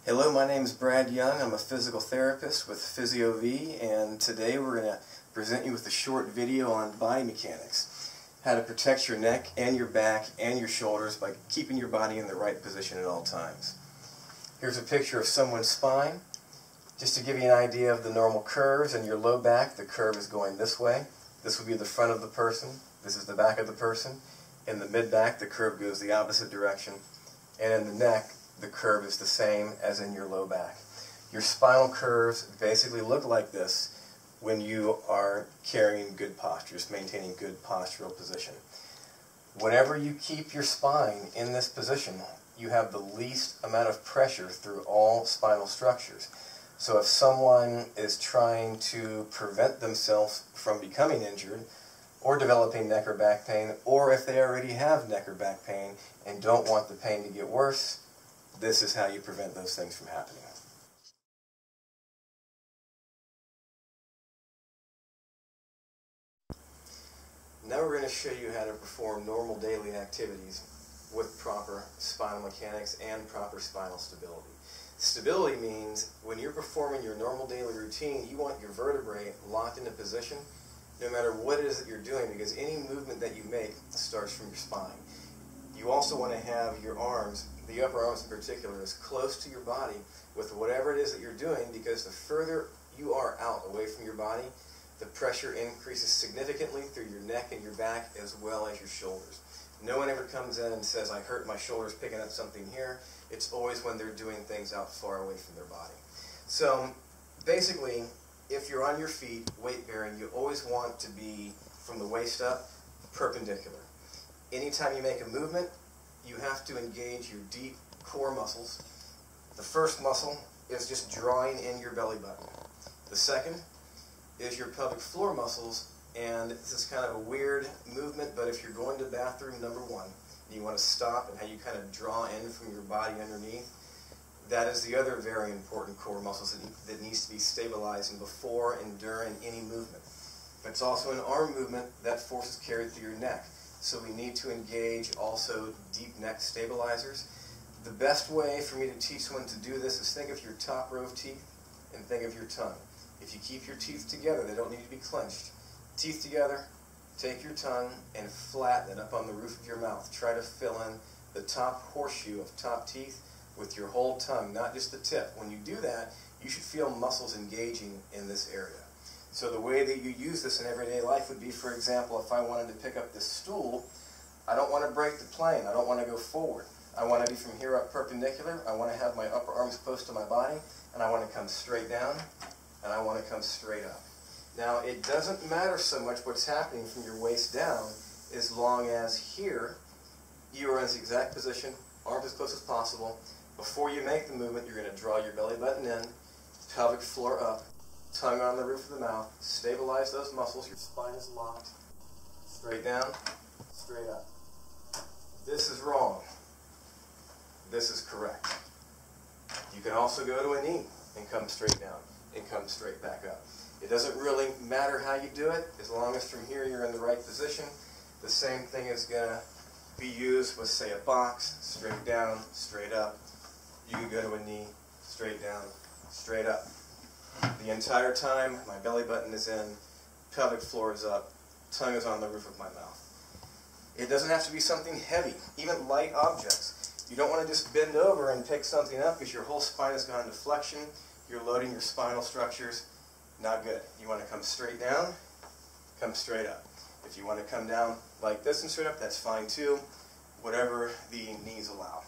Hello, my name is Brad Young. I'm a physical therapist with FyzioV, and today we're going to present you with a short video on biomechanics. How to protect your neck and your back and your shoulders by keeping your body in the right position at all times. Here's a picture of someone's spine. Just to give you an idea of the normal curves, in your low back, the curve is going this way. This would be the front of the person. This is the back of the person. In the mid-back, the curve goes the opposite direction. And in the neck, the curve is the same as in your low back. Your spinal curves basically look like this when you are carrying good posture, just maintaining good postural position. Whenever you keep your spine in this position, you have the least amount of pressure through all spinal structures. So if someone is trying to prevent themselves from becoming injured or developing neck or back pain, or if they already have neck or back pain and don't want the pain to get worse, this is how you prevent those things from happening. Now we're going to show you how to perform normal daily activities with proper spinal mechanics and proper spinal stability. Stability means when you're performing your normal daily routine, you want your vertebrae locked into position no matter what it is that you're doing, because any movement that you make starts from your spine. You also want to have your arms, the upper arms in particular, as close to your body with whatever it is that you're doing, because the further you are out away from your body, the pressure increases significantly through your neck and your back as well as your shoulders. No one ever comes in and says, I hurt my shoulders picking up something here. It's always when they're doing things out far away from their body. So basically, if you're on your feet, weight bearing, you always want to be from the waist up, perpendicular. Anytime you make a movement, you have to engage your deep core muscles. The first muscle is just drawing in your belly button. The second is your pelvic floor muscles, and this is kind of a weird movement, but if you're going to bathroom number one, and you want to stop and how you kind of draw in from your body underneath, that is the other very important core muscles that needs to be stabilizing before and during any movement. But it's also an arm movement that force is carried through your neck. So we need to engage also deep neck stabilizers. The best way for me to teach someone to do this is think of your top row of teeth and think of your tongue. If you keep your teeth together, they don't need to be clenched. Teeth together, take your tongue and flatten it up on the roof of your mouth. Try to fill in the top horseshoe of top teeth with your whole tongue, not just the tip. When you do that, you should feel muscles engaging in this area. So the way that you use this in everyday life would be, for example, if I wanted to pick up this stool, I don't want to break the plane. I don't want to go forward. I want to be from here up perpendicular. I want to have my upper arms close to my body, and I want to come straight down, and I want to come straight up. Now, it doesn't matter so much what's happening from your waist down, as long as here you are in this exact position, arms as close as possible. Before you make the movement, you're going to draw your belly button in, pelvic floor up, tongue on the roof of the mouth, stabilize those muscles, your spine is locked, straight down, straight up. This is wrong. This is correct. You can also go to a knee and come straight down and come straight back up. It doesn't really matter how you do it, as long as from here you're in the right position. The same thing is going to be used with, say, a box, straight down, straight up. You can go to a knee, straight down, straight up. The entire time, my belly button is in, pelvic floor is up, tongue is on the roof of my mouth. It doesn't have to be something heavy, even light objects. You don't want to just bend over and pick something up because your whole spine has gone into flexion. You're loading your spinal structures. Not good. You want to come straight down, come straight up. If you want to come down like this and straight up, that's fine too, whatever the knees allow.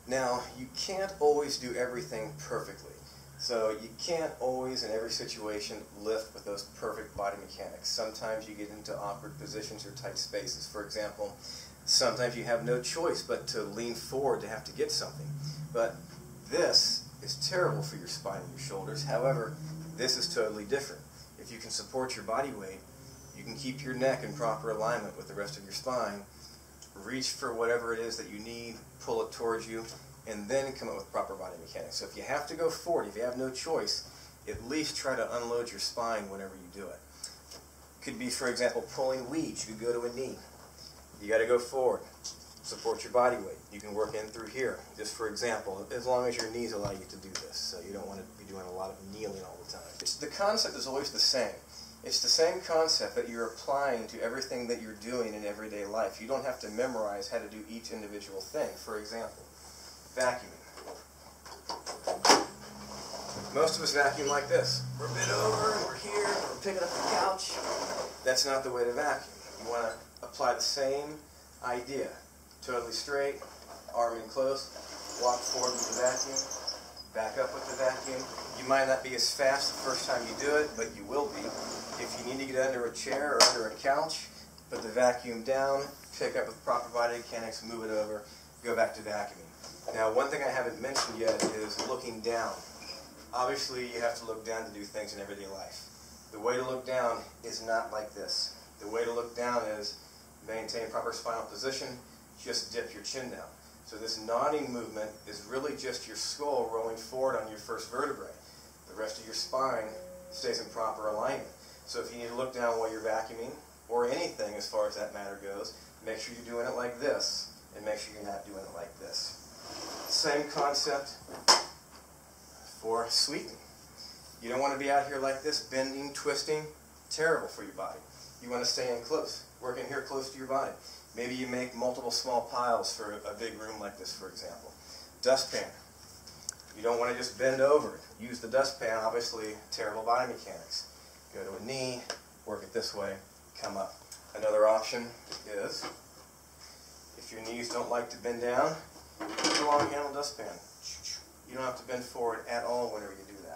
Now, you can't always do everything perfectly. So you can't always, in every situation, lift with those perfect body mechanics. Sometimes you get into awkward positions or tight spaces. For example, sometimes you have no choice but to lean forward to have to get something. But this is terrible for your spine and your shoulders. However, this is totally different. If you can support your body weight, you can keep your neck in proper alignment with the rest of your spine, reach for whatever it is that you need, pull it towards you, and then come up with proper body mechanics. So if you have to go forward, if you have no choice, at least try to unload your spine whenever you do it. Could be, for example, pulling weeds. You could go to a knee. You got to go forward. Support your body weight. You can work in through here, just for example, as long as your knees allow you to do this. So you don't want to be doing a lot of kneeling all the time. The concept is always the same. It's the same concept that you're applying to everything that you're doing in everyday life. You don't have to memorize how to do each individual thing. For example, vacuuming. Most of us vacuum like this. We're bent over, and we're here, and we're picking up the couch. That's not the way to vacuum. You want to apply the same idea. Totally straight, arm in close, walk forward with the vacuum, back up with the vacuum. You might not be as fast the first time you do it, but you will be. If you need to get under a chair or under a couch, put the vacuum down, pick up with proper body mechanics, move it over, go back to vacuuming. Now, one thing I haven't mentioned yet is looking down. Obviously, you have to look down to do things in everyday life. The way to look down is not like this. The way to look down is maintain proper spinal position, just dip your chin down. So this nodding movement is really just your skull rolling forward on your first vertebrae. The rest of your spine stays in proper alignment. So if you need to look down while you're vacuuming, or anything as far as that matter goes, make sure you're doing it like this, and make sure you're not doing it like this. Same concept for sweeping. You don't want to be out here like this, bending, twisting. Terrible for your body. You want to stay in close, work in here close to your body. Maybe you make multiple small piles for a big room like this, for example. Dustpan. You don't want to just bend over. Use the dustpan, obviously, terrible body mechanics. Go to a knee, work it this way, come up. Another option is, if your knees don't like to bend down, use a long handle dustpan. You don't have to bend forward at all whenever you do that.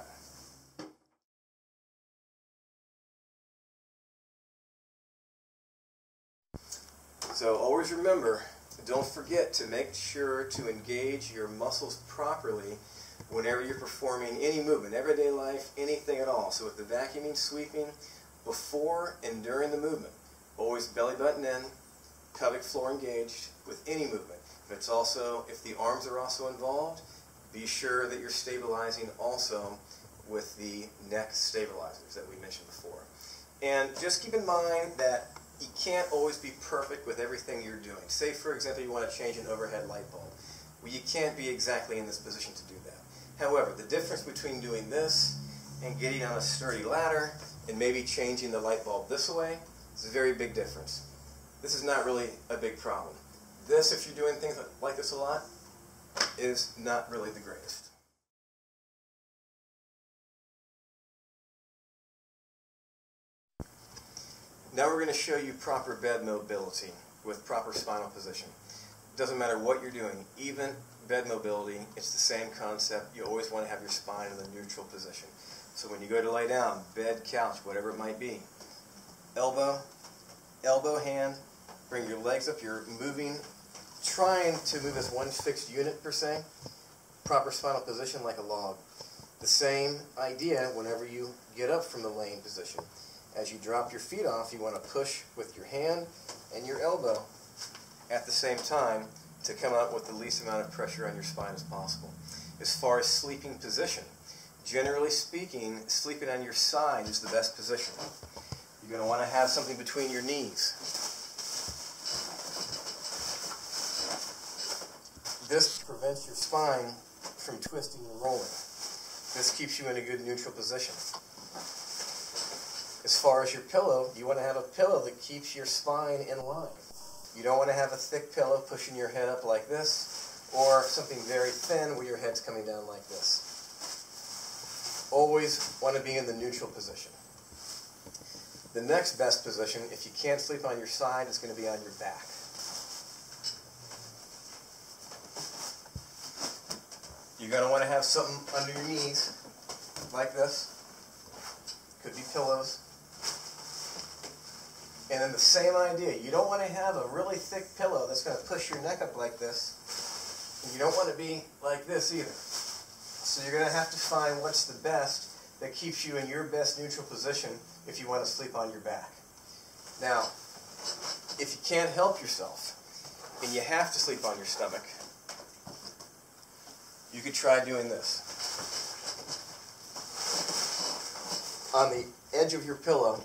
So always remember, don't forget to make sure to engage your muscles properly whenever you're performing any movement, everyday life, anything at all. So with the vacuuming, sweeping, before and during the movement, always belly button in, pelvic floor engaged with any movement. If the arms are also involved, be sure that you're stabilizing also with the neck stabilizers that we mentioned before. And just keep in mind that you can't always be perfect with everything you're doing. Say, for example, you want to change an overhead light bulb. Well, you can't be exactly in this position to do that. However, the difference between doing this and getting on a sturdy ladder and maybe changing the light bulb this way is a very big difference. This is not really a big problem. This, if you're doing things like this a lot, is not really the greatest. Now we're going to show you proper bed mobility with proper spinal position. It doesn't matter what you're doing, even bed mobility, it's the same concept. You always want to have your spine in the neutral position. So when you go to lay down, bed, couch, whatever it might be, elbow, hand, bring your legs up, you're moving, trying to move as one fixed unit per se, proper spinal position like a log. The same idea whenever you get up from the laying position. As you drop your feet off, you want to push with your hand and your elbow at the same time to come out with the least amount of pressure on your spine as possible. As far as sleeping position, generally speaking, sleeping on your side is the best position. You're going to want to have something between your knees. This prevents your spine from twisting and rolling. This keeps you in a good neutral position. As far as your pillow, you want to have a pillow that keeps your spine in line. You don't want to have a thick pillow pushing your head up like this, or something very thin where your head's coming down like this. Always want to be in the neutral position. The next best position, if you can't sleep on your side, is going to be on your back. You're going to want to have something under your knees, like this. Could be pillows. And then the same idea, you don't want to have a really thick pillow that's going to push your neck up like this. And you don't want to be like this either. So you're going to have to find what's the best that keeps you in your best neutral position if you want to sleep on your back. Now, if you can't help yourself and you have to sleep on your stomach, you could try doing this. On the edge of your pillow,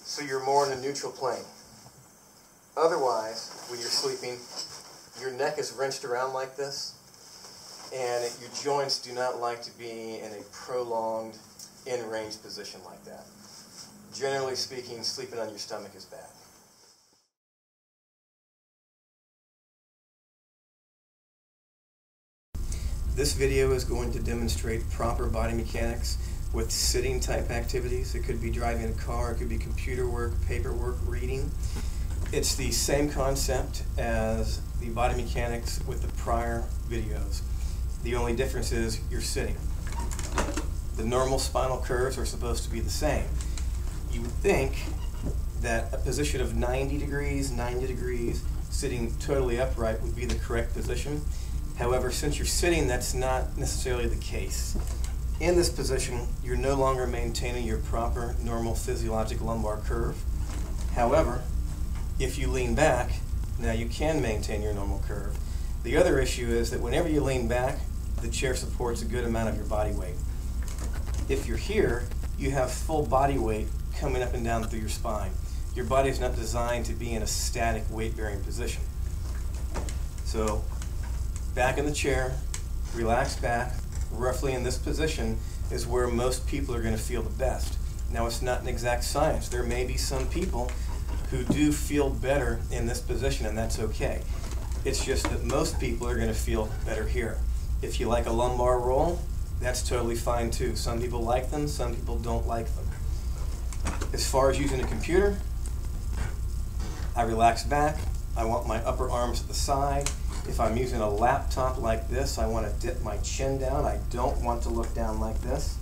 so you're more in a neutral plane. Otherwise, when you're sleeping, your neck is wrenched around like this, and your joints do not like to be in a prolonged, in-range position like that. Generally speaking, sleeping on your stomach is bad. This video is going to demonstrate proper body mechanics with sitting type activities. It could be driving a car, it could be computer work, paperwork, reading. It's the same concept as the body mechanics with the prior videos. The only difference is you're sitting. The normal spinal curves are supposed to be the same. You would think that a position of 90 degrees, sitting totally upright would be the correct position. However, since you're sitting, that's not necessarily the case. In this position, you're no longer maintaining your proper normal physiologic lumbar curve. However, if you lean back, now you can maintain your normal curve. The other issue is that whenever you lean back, the chair supports a good amount of your body weight. If you're here, you have full body weight coming up and down through your spine. Your body is not designed to be in a static weight-bearing position. So, back in the chair, relax back. Roughly in this position is where most people are going to feel the best. Now, it's not an exact science. There may be some people who do feel better in this position, and that's okay. It's just that most people are going to feel better here. If you like a lumbar roll, that's totally fine too. Some people like them, some people don't like them. As far as using a computer, I relax back. I want my upper arms at the side. If I'm using a laptop like this, I want to dip my chin down. I don't want to look down like this.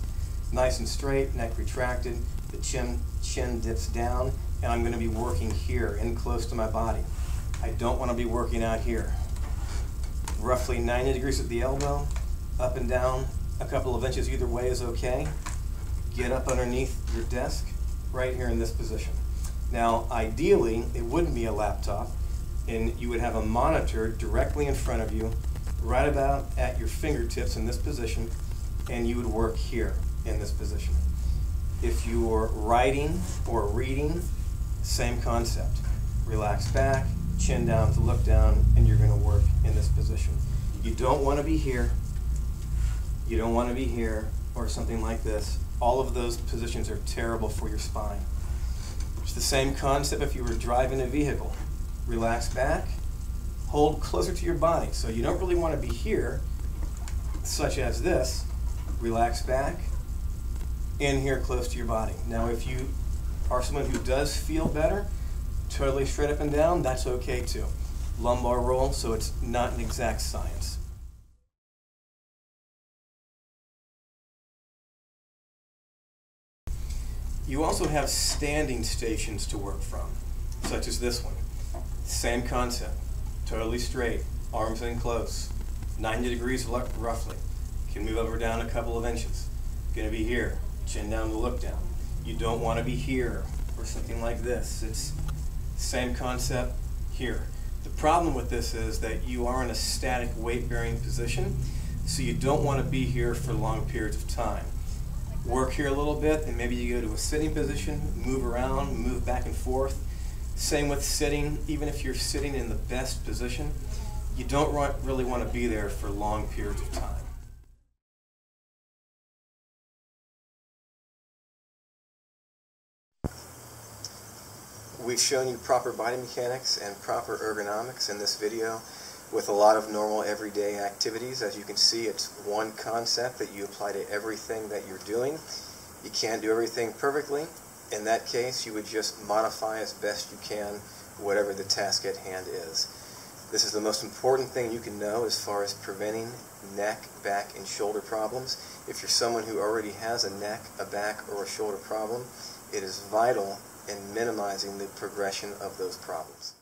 Nice and straight, neck retracted, the chin dips down, and I'm going to be working here, in close to my body. I don't want to be working out here. Roughly 90 degrees at the elbow, up and down, a couple of inches either way is okay. Get up underneath your desk, right here in this position. Now, ideally, it wouldn't be a laptop, and you would have a monitor directly in front of you, right about at your fingertips in this position, and you would work here in this position. If you're writing or reading, same concept. Relax back, chin down to look down, and you're going to work in this position. You don't want to be here. You don't want to be here, or something like this. All of those positions are terrible for your spine. It's the same concept if you were driving a vehicle. Relax back, hold closer to your body. So you don't really want to be here, such as this. Relax back, in here close to your body. Now, if you are someone who does feel better, totally straight up and down, that's okay too. Lumbar roll, so it's not an exact science. You also have standing stations to work from, such as this one. Same concept, totally straight, arms in close, 90 degrees roughly. Can move up or down a couple of inches. Gonna be here, chin down to look down. You don't want to be here, or something like this. It's same concept here. The problem with this is that you are in a static weight-bearing position, so you don't want to be here for long periods of time. Work here a little bit, and maybe you go to a sitting position, move around, move back and forth. Same with sitting. Even if you're sitting in the best position, you don't really want to be there for long periods of time. We've shown you proper body mechanics and proper ergonomics in this video with a lot of normal everyday activities. As you can see, it's one concept that you apply to everything that you're doing. You can't do everything perfectly. In that case, you would just modify as best you can whatever the task at hand is. This is the most important thing you can know as far as preventing neck, back, and shoulder problems. If you're someone who already has a neck, a back, or a shoulder problem, it is vital in minimizing the progression of those problems.